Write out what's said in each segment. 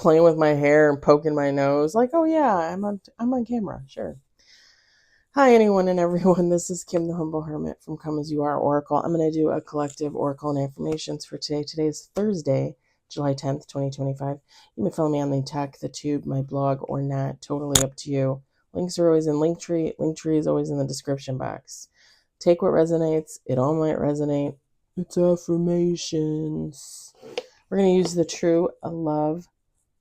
playing with my hair and poking my nose. Like, oh yeah, I'm on camera. Sure. Hi, anyone and everyone. This is Kim, the Humble Hermit from Come As You Are Oracle. I'm going to do a collective oracle and affirmations for today. Today is Thursday, July 10th, 2025. You may follow me on the Tech, the Tube, my blog, or not. Totally up to you. Links are always in Linktree. Linktree is always in the description box. Take what resonates. It all might resonate. It's affirmations. We're going to use the True Love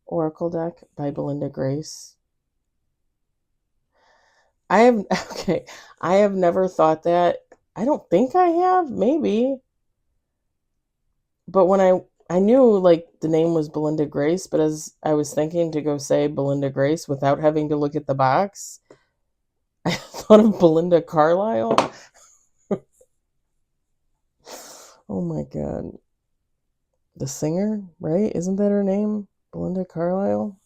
Oracle deck by Belinda Grace. I have never thought that. I don't think I have, maybe. But when I knew like the name was Belinda Grace, but as I was thinking to go say Belinda Grace without having to look at the box, I thought of Belinda Carlisle. Oh my God. The singer, right? Isn't that her name? Belinda Carlisle?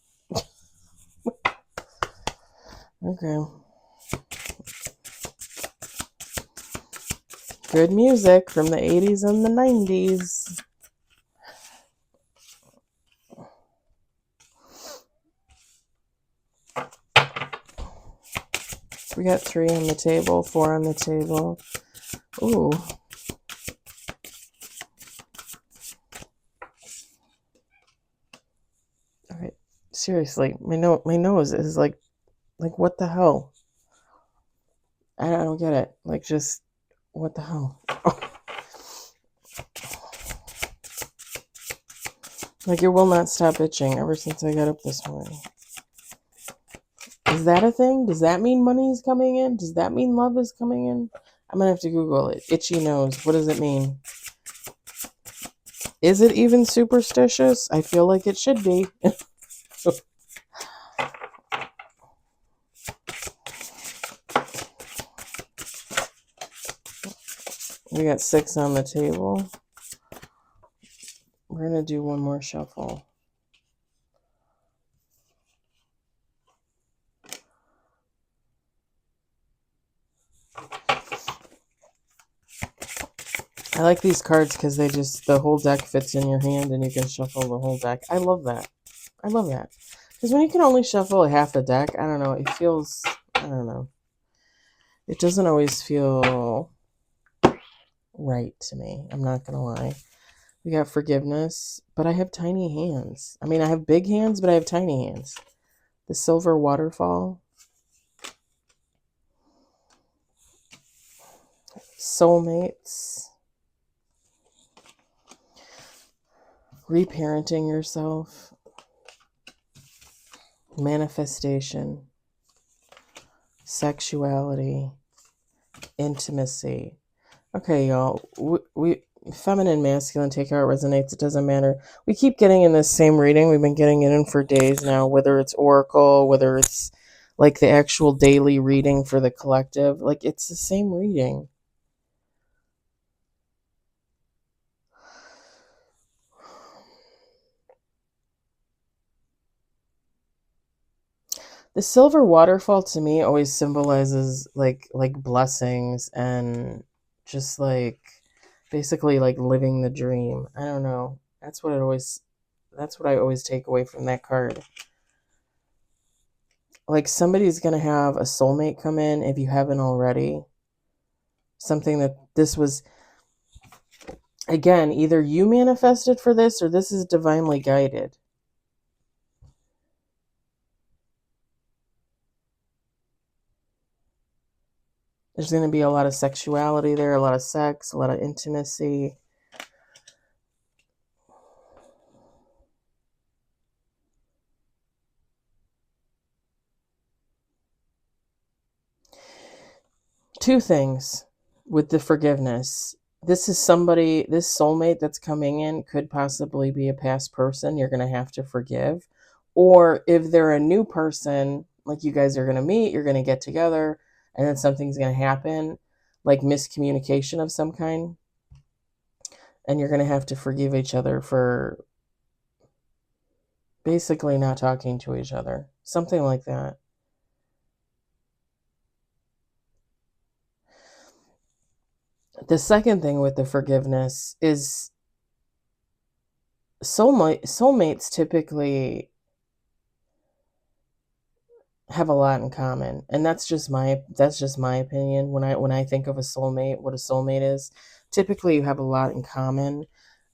Okay. Good music from the 80s and the 90s. We got 3 on the table, 4 on the table. Ooh. All right. Seriously, my nose is like what the hell? I don't get it. Like, just what the hell? Oh. Like, it will not stop itching ever since I got up this morning. Is that a thing? Does that mean money is coming in? Does that mean love is coming in? I'm gonna have to Google it. Itchy nose. What does it mean? Is it even superstitious? I feel like it should be. We got 6 on the table. We're going to do one more shuffle. I like these cards because the whole deck fits in your hand and you can shuffle the whole deck. I love that. I love that. Because when you can only shuffle a half a deck, I don't know, it feels, I don't know. It doesn't always feel right to me. I'm not going to lie. We got forgiveness, but I have tiny hands. I mean, I have big hands, but I have tiny hands. The silver waterfall. Soulmates. Reparenting yourself. Manifestation. Sexuality. Intimacy. Okay, y'all. We feminine, masculine, take how it resonates. It doesn't matter. We keep getting in this same reading. We've been getting it in for days now, whether it's oracle, whether it's like the actual daily reading for the collective. Like, it's the same reading. The silver waterfall to me always symbolizes like blessings and just like basically like living the dream. I don't know. That's what I always take away from that card. Like, somebody's going to have a soulmate come in if you haven't already. Something that this was, again, either you manifested for this or this is divinely guided. There's going to be a lot of sexuality there, a lot of sex, a lot of intimacy. Two things with the forgiveness. This is somebody, this soulmate that's coming in could possibly be a past person you're going to have to forgive. Or if they're a new person, like you guys are going to meet, you're going to get together, and then something's going to happen, like miscommunication of some kind. And you're going to have to forgive each other for basically not talking to each other. Something like that. The second thing with the forgiveness is soulmates typically have a lot in common. And that's just my opinion. When I think of a soulmate, what a soulmate is, typically you have a lot in common.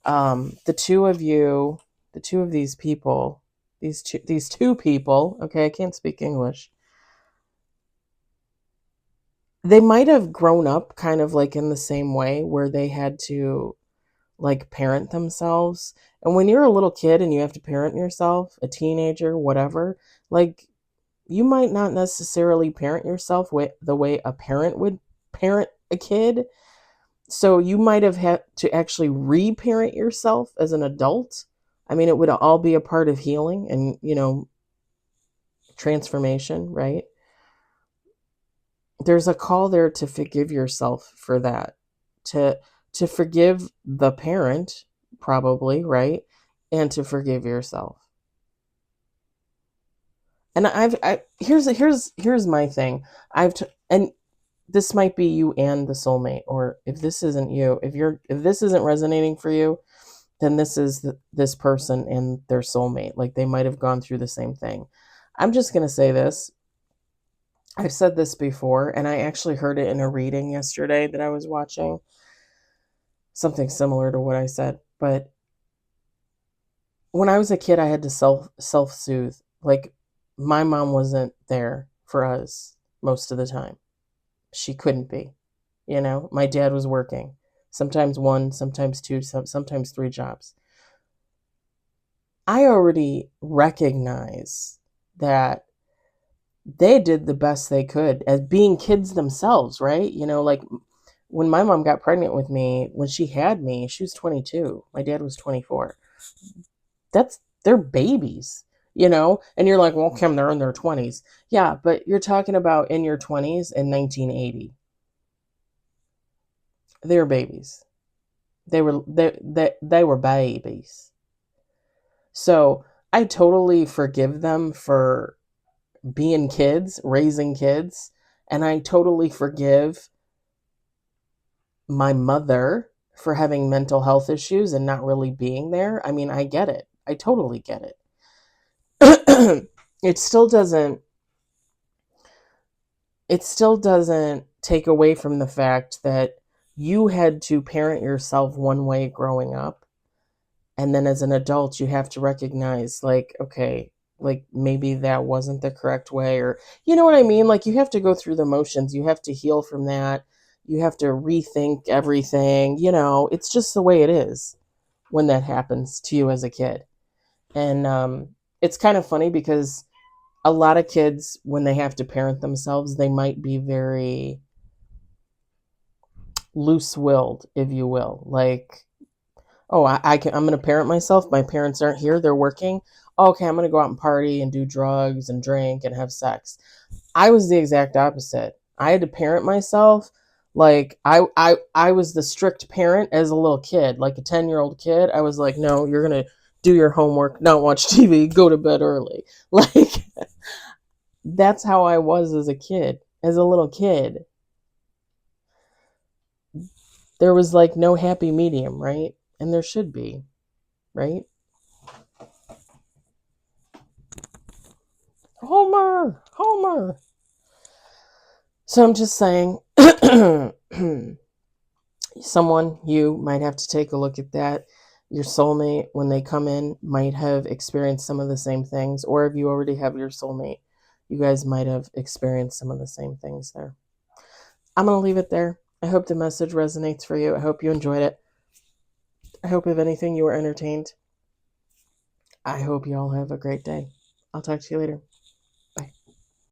The two of you, the two of these people, these two people, okay, I can't speak English. They might have grown up kind of like in the same way where they had to like parent themselves. And when you're a little kid and you have to parent yourself, a teenager, whatever, like you might not necessarily parent yourself the way a parent would parent a kid. So you might have had to actually reparent yourself as an adult. I mean, it would all be a part of healing and, transformation, right? There's a call there to forgive yourself for that. To to forgive the parent, probably, right? And to forgive yourself. And here's my thing. And this might be you and the soulmate, or if this isn't you, if this isn't resonating for you, then this is this person and their soulmate. Like they might have gone through the same thing. I'm just going to say this. I've said this before, and I actually heard it in a reading yesterday that I was watching. Something similar to what I said. But when I was a kid, I had to self-soothe. Like my mom wasn't there for us most of the time. She couldn't be. My dad was working. Sometimes one, sometimes two, sometimes three jobs. I already recognize that they did the best they could as being kids themselves, right? Like when my mom got pregnant with me, when she had me, she was 22. My dad was 24. They're babies. And you're like, well, Kim, they're in their 20s. Yeah, but you're talking about in your 20s in 1980. They were babies. They were babies. So I totally forgive them for being kids, raising kids, and I totally forgive my mother for having mental health issues and not really being there. I mean, I get it. I totally get it. It still doesn't take away from the fact that you had to parent yourself one way growing up, and then as an adult you have to recognize, like, okay, like maybe that wasn't the correct way, or you know what I mean, like you have to go through the motions, you have to heal from that, you have to rethink everything. It's just the way it is when that happens to you as a kid. And it's kind of funny because a lot of kids, when they have to parent themselves, they might be very loose-willed, if you will. Like, oh, I'm going to parent myself. My parents aren't here. They're working. Okay, I'm going to go out and party and do drugs and drink and have sex. I was the exact opposite. I had to parent myself. Like, I was the strict parent as a little kid, like a 10-year-old kid. I was like, no, you're going to do your homework, not watch TV, go to bed early. Like, that's how I was as a kid, as a little kid. There was like no happy medium, right? And there should be, right? Homer, Homer. So I'm just saying, you might have to take a look at that. Your soulmate, when they come in, might have experienced some of the same things. Or if you already have your soulmate, you guys might have experienced some of the same things there. I'm going to leave it there. I hope the message resonates for you. I hope you enjoyed it. I hope, if anything, you were entertained. I hope you all have a great day. I'll talk to you later.